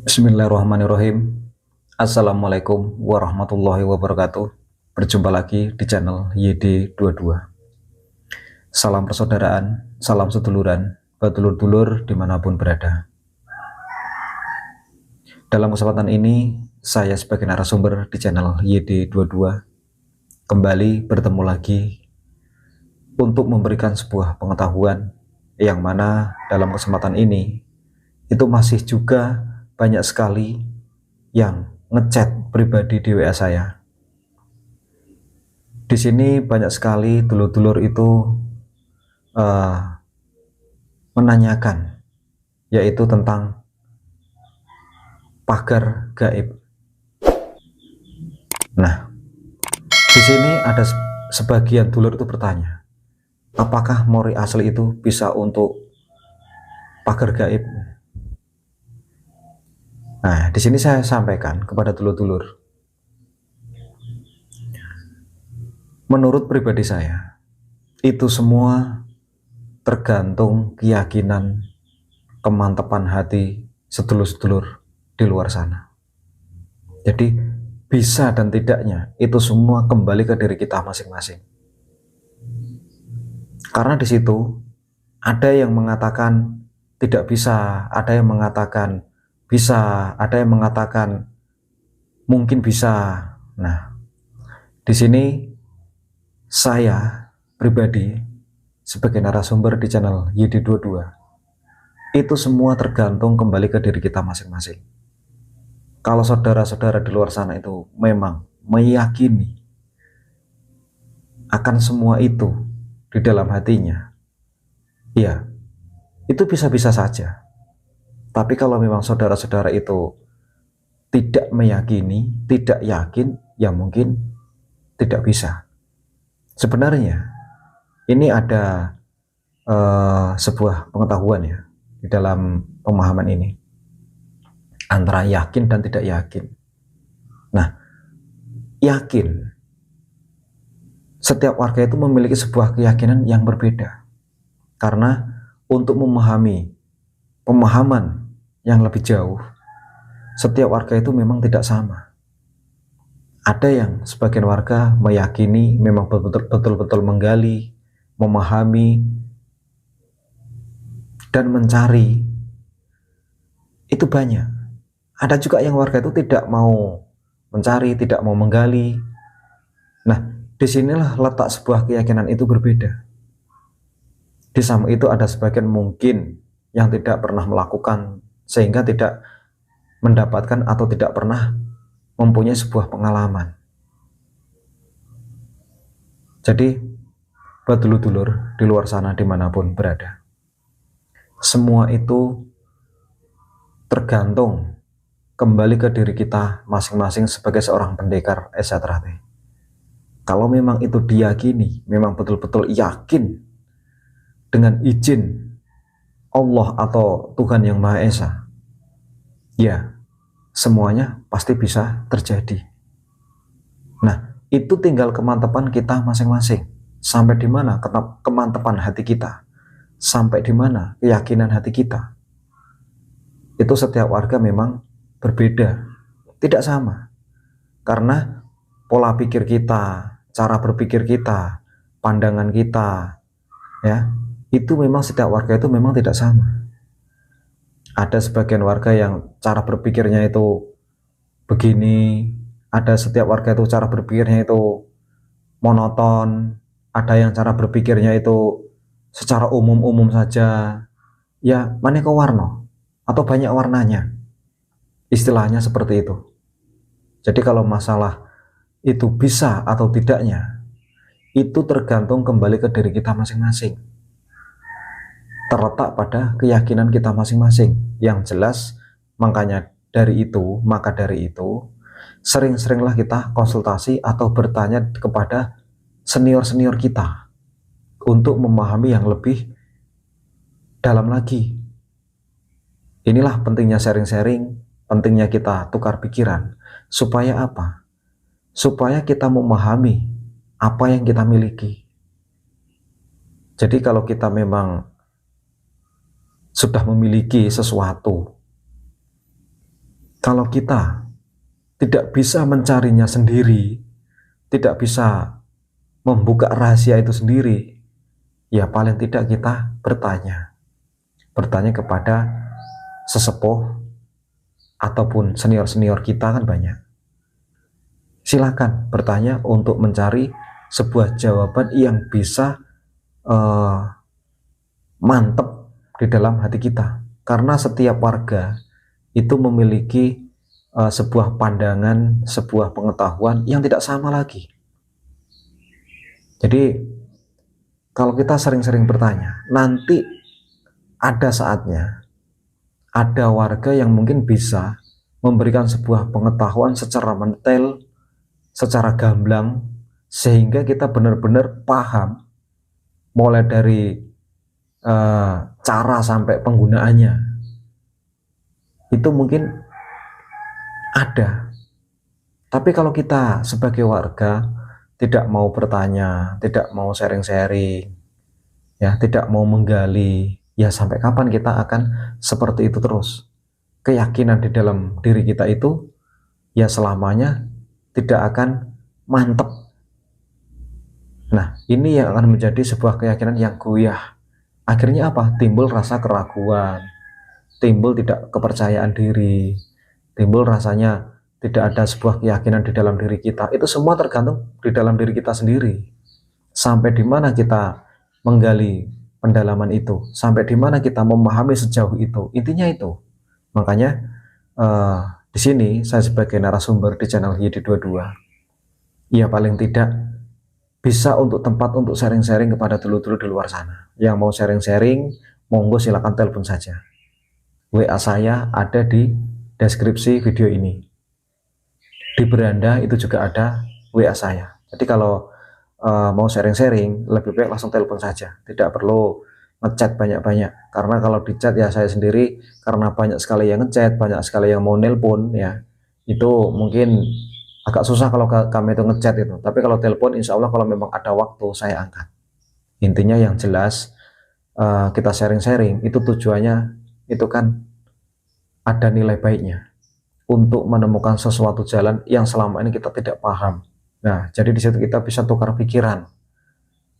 Bismillahirrahmanirrahim. Assalamualaikum warahmatullahi wabarakatuh. Berjumpa lagi di channel YD22. Salam persaudaraan, salam seduluran, badulur-dulur dimanapun berada. Dalam kesempatan ini, saya sebagai narasumber di channel YD22 kembali bertemu lagi untuk memberikan sebuah pengetahuan yang mana dalam kesempatan ini itu masih juga banyak sekali yang ngechat pribadi di WA saya. Di sini banyak sekali dulur-dulur itu menanyakan, yaitu tentang pagar gaib. Nah, di sini ada sebagian dulur itu bertanya, apakah mori asli itu bisa untuk pagar gaib? Nah, di sini saya sampaikan kepada dulur-dulur, menurut pribadi saya, itu semua tergantung keyakinan, kemantapan hati sedulur-sedulur di luar sana. Jadi bisa dan tidaknya itu semua kembali ke diri kita masing-masing. Karena di situ ada yang mengatakan tidak bisa, ada yang mengatakan bisa, ada yang mengatakan mungkin bisa. Nah, di sini saya pribadi sebagai narasumber di channel YD22, itu semua tergantung kembali ke diri kita masing-masing. Kalau saudara-saudara di luar sana itu memang meyakini akan semua itu di dalam hatinya, ya itu bisa-bisa saja. Tapi kalau memang saudara-saudara itu tidak meyakini, tidak yakin, ya mungkin tidak bisa. Sebenarnya ini ada sebuah pengetahuan ya di dalam pemahaman ini antara yakin dan tidak yakin. Nah, yakin, setiap warga itu memiliki sebuah keyakinan yang berbeda, karena untuk memahami pemahaman yang lebih jauh, setiap warga itu memang tidak sama. Ada yang sebagian warga meyakini memang betul-betul menggali, memahami, dan mencari, itu banyak. Ada juga yang warga itu tidak mau mencari, tidak mau menggali. Nah, disinilah letak sebuah keyakinan itu berbeda. Di samping itu ada sebagian mungkin yang tidak pernah melakukan, sehingga tidak mendapatkan atau tidak pernah mempunyai sebuah pengalaman. Jadi buat dulur-dulur di luar sana dimanapun berada, semua itu tergantung kembali ke diri kita masing-masing sebagai seorang pendekar esatrate. Kalau memang itu diyakini, memang betul-betul yakin dengan izin Allah atau Tuhan Yang Maha Esa, ya semuanya pasti bisa terjadi. Nah, itu tinggal kemantapan kita masing-masing. Sampai di mana kemantapan hati kita, sampai di mana keyakinan hati kita. Itu setiap warga memang berbeda, tidak sama. Karena pola pikir kita, cara berpikir kita, pandangan kita, ya, itu memang setiap warga itu memang tidak sama. Ada sebagian warga yang cara berpikirnya itu begini, ada setiap warga itu cara berpikirnya itu monoton, ada yang cara berpikirnya itu secara umum-umum saja, ya maneka warna atau banyak warnanya, istilahnya seperti itu. Jadi kalau masalah itu bisa atau tidaknya, itu tergantung kembali ke diri kita masing-masing, terletak pada keyakinan kita masing-masing. Yang jelas, makanya dari itu, sering-seringlah kita konsultasi atau bertanya kepada senior-senior kita untuk memahami yang lebih dalam lagi. Inilah pentingnya sharing-sharing, pentingnya kita tukar pikiran. Supaya apa? Supaya kita memahami apa yang kita miliki. Jadi kalau kita memang sudah memiliki sesuatu, Kalau kita tidak bisa mencarinya sendiri, tidak bisa membuka rahasia itu sendiri, ya paling tidak kita bertanya kepada sesepuh ataupun senior-senior kita kan banyak. Silakan bertanya untuk mencari sebuah jawaban yang bisa mantep di dalam hati kita, karena setiap warga itu memiliki sebuah pandangan, sebuah pengetahuan yang tidak sama lagi. Jadi kalau kita sering-sering bertanya, nanti ada saatnya ada warga yang mungkin bisa memberikan sebuah pengetahuan secara mental, secara gamblang, sehingga kita benar-benar paham mulai dari cara sampai penggunaannya. Itu mungkin ada. Tapi kalau kita sebagai warga tidak mau bertanya, tidak mau sharing-sharing, ya, tidak mau menggali, ya sampai kapan kita akan seperti itu terus? Keyakinan di dalam diri kita itu ya selamanya tidak akan mantap. Nah, ini yang akan menjadi sebuah keyakinan yang goyah. Akhirnya apa? Timbul rasa keraguan, timbul tidak kepercayaan diri, timbul rasanya tidak ada sebuah keyakinan di dalam diri kita. Itu semua tergantung di dalam diri kita sendiri. Sampai di mana kita menggali pendalaman itu, sampai di mana kita memahami sejauh itu. Intinya itu. Makanya di sini saya sebagai narasumber di channel YD22, ya paling tidak bisa untuk tempat untuk sharing-sharing kepada dulur-dulur di luar sana. Yang mau sharing-sharing, monggo silakan telepon saja. WA saya ada di deskripsi video ini. Di beranda itu juga ada WA saya. Jadi kalau mau sharing-sharing, lebih baik langsung telepon saja. Tidak perlu ngechat banyak-banyak. Karena kalau di chat ya saya sendiri, karena banyak sekali yang ngechat, banyak sekali yang mau nelpon ya, itu mungkin agak susah kalau kami itu ngechat itu. Tapi kalau telepon, insya Allah kalau memang ada waktu saya angkat. Intinya yang jelas kita sharing-sharing itu tujuannya itu kan ada nilai baiknya untuk menemukan sesuatu jalan yang selama ini kita tidak paham. Nah, jadi di situ kita bisa tukar pikiran,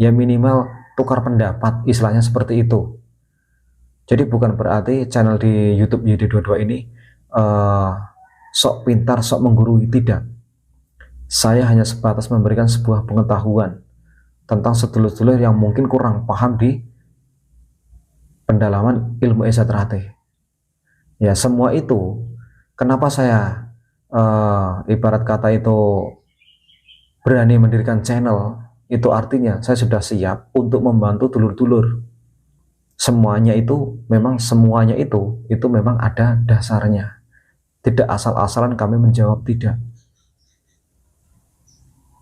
ya minimal tukar pendapat, istilahnya seperti itu. Jadi bukan berarti channel di YouTube YD22 ini sok pintar, sok menggurui, tidak. Saya hanya sebatas memberikan sebuah pengetahuan tentang sedulur-sedulur yang mungkin kurang paham di pendalaman ilmu STRAT. Ya semua itu, kenapa saya ibarat kata itu berani mendirikan channel, itu artinya saya sudah siap untuk membantu dulur-dulur. Semuanya itu memang ada dasarnya. Tidak asal-asalan kami menjawab, tidak.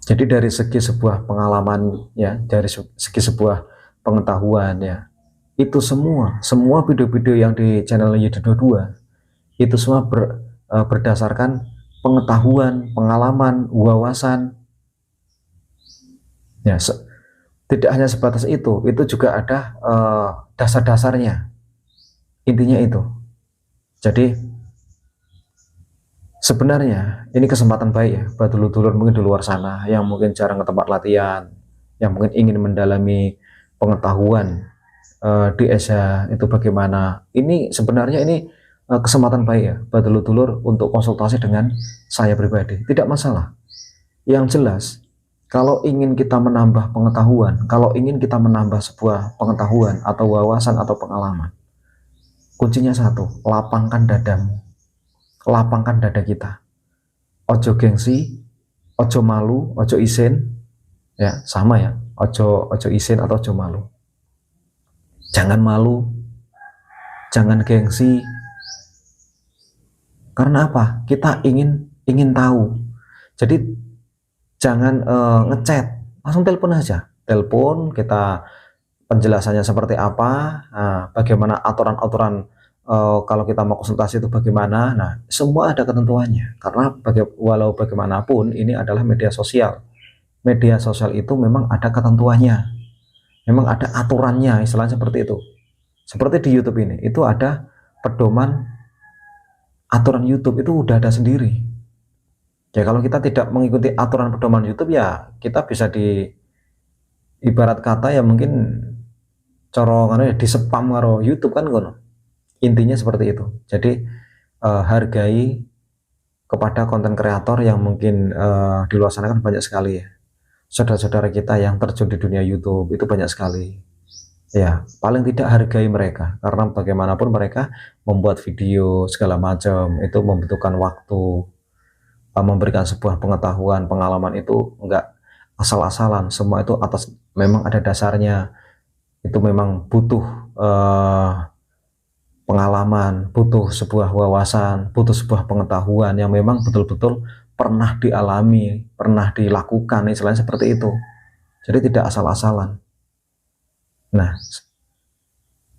Jadi dari segi sebuah pengalaman ya, dari segi sebuah pengetahuan ya, itu semua video-video yang di channel YD22 itu semua berdasarkan pengetahuan, pengalaman, wawasan. Ya, tidak hanya sebatas itu juga ada dasar-dasarnya. Intinya itu. Jadi sebenarnya ini kesempatan baik ya buat dulur-dulur mungkin di luar sana yang mungkin jarang ke tempat latihan, yang mungkin ingin mendalami pengetahuan di ESA itu bagaimana. Ini sebenarnya ini kesempatan baik ya buat dulur-dulur untuk konsultasi dengan saya pribadi. Tidak masalah. Yang jelas, kalau ingin kita menambah pengetahuan, kalau ingin kita menambah sebuah pengetahuan atau wawasan atau pengalaman, kuncinya satu, lapangkan dadamu, lapangkan dada kita. Ojo gengsi, ojo malu, ojo isin, ya sama ya, ojo isin atau ojo malu. Jangan malu, jangan gengsi. Karena apa? Kita ingin tahu. Jadi jangan ngechat, langsung telepon aja. Telepon, kita penjelasannya seperti apa, bagaimana aturan-aturan kalau kita mau konsultasi itu bagaimana. Nah, semua ada ketentuannya. Karena walau bagaimanapun ini adalah media sosial. Media sosial itu memang ada ketentuannya, memang ada aturannya, istilahnya seperti itu. Seperti di YouTube ini, itu ada pedoman aturan YouTube itu udah ada sendiri. Ya kalau kita tidak mengikuti aturan pedoman YouTube, ya kita bisa ibarat kata ya mungkin di spam karo YouTube kan ngono. Intinya seperti itu. Jadi hargai kepada konten kreator yang mungkin di luar sana kan banyak sekali ya. Saudara-saudara kita yang terjun di dunia YouTube itu banyak sekali. Ya, paling tidak hargai mereka, karena bagaimanapun mereka membuat video segala macam itu membutuhkan waktu, memberikan sebuah pengetahuan, pengalaman itu enggak asal-asalan, semua itu atas memang ada dasarnya, itu memang butuh pengalaman, butuh sebuah wawasan, butuh sebuah pengetahuan yang memang betul-betul pernah dialami, pernah dilakukan, istilahnya seperti itu. Jadi tidak asal-asalan. Nah,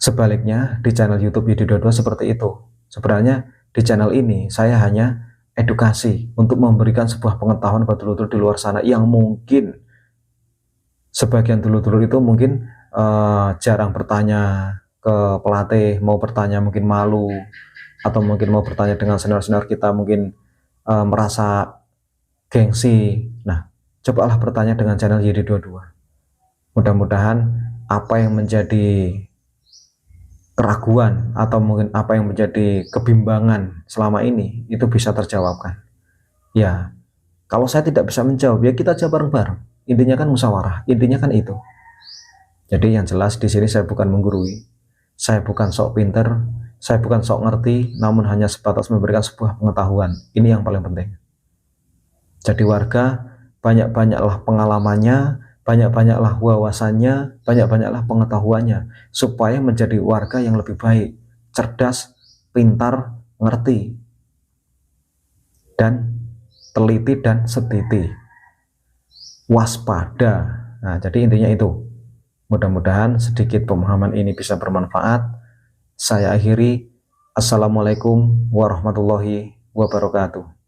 sebaliknya di channel YouTube Yudi22 seperti itu. Sebenarnya di channel ini saya hanya edukasi untuk memberikan sebuah pengetahuan buat dulur-dulur di luar sana yang mungkin sebagian dulur-dulur itu mungkin jarang bertanya ke pelatih, mau bertanya mungkin malu, atau mungkin mau bertanya dengan senior-senior kita mungkin merasa gengsi. Nah, cobalah bertanya dengan channel Yudi22. Mudah-mudahan apa yang menjadi keraguan atau mungkin apa yang menjadi kebimbangan selama ini itu bisa terjawabkan. Ya, kalau saya tidak bisa menjawab, ya kita jawab bareng-bareng. Intinya kan musyawarah, intinya kan itu. Jadi yang jelas di sini saya bukan menggurui, saya bukan sok pinter, saya bukan sok ngerti, namun hanya sebatas memberikan sebuah pengetahuan. Ini yang paling penting. Jadi warga banyak-banyaklah pengalamannya, banyak-banyaklah wawasannya, banyak-banyaklah pengetahuannya, supaya menjadi warga yang lebih baik, cerdas, pintar, ngerti, dan teliti dan setiti, waspada. Nah, jadi intinya itu. Mudah-mudahan sedikit pemahaman ini bisa bermanfaat. Saya akhiri. Assalamualaikum warahmatullahi wabarakatuh.